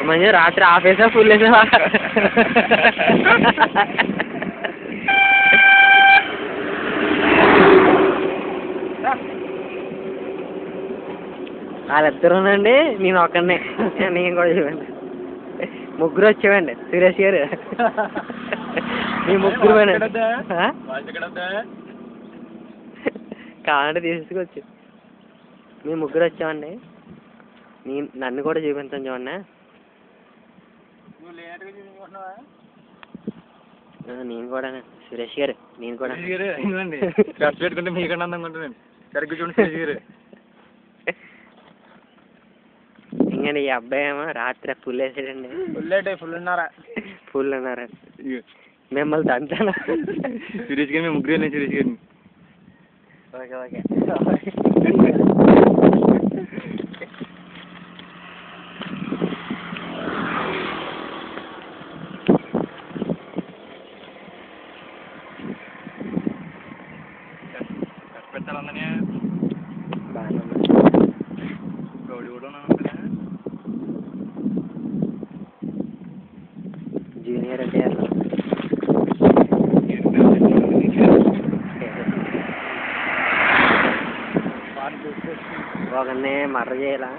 మంచి రాత్రి ఆఫేసా ఫుల్ వేసావా? వాళ్ళిద్దరునండి, నేను ఒక్కడిని. నేను కూడా చూడండి, ముగ్గురు వచ్చేవండి. సురేష్ గారు మీ ముగ్గురు కావాలంటే తీసుకొచ్చు. మీ ముగ్గురు వచ్చామండి. నన్ను కూడా చూపించండి చూడండి. నేను కూడా సురేష్ గారు, నేను కూడా పెట్టుకుంటే మీకన్నా అనుకుంటున్నాను. సరిగ్గా చూడండి సురేష్ గారు. ఇంకండి ఈ అబ్బాయి ఏమో రాత్రి ఫుల్ వేసాడండి. ఫుల్ ఉన్నారా మిమ్మల్ని తంటాను. సురేష్ గారు మేము ముగ్గురు వెళ్ళాం. సురేష్ గారిని ఓకే ఓకే. పెట్టాలందనే బాగా గౌడి కూడా జూనియర్ అంటే ఒకరిని మర్ర చేయాలా?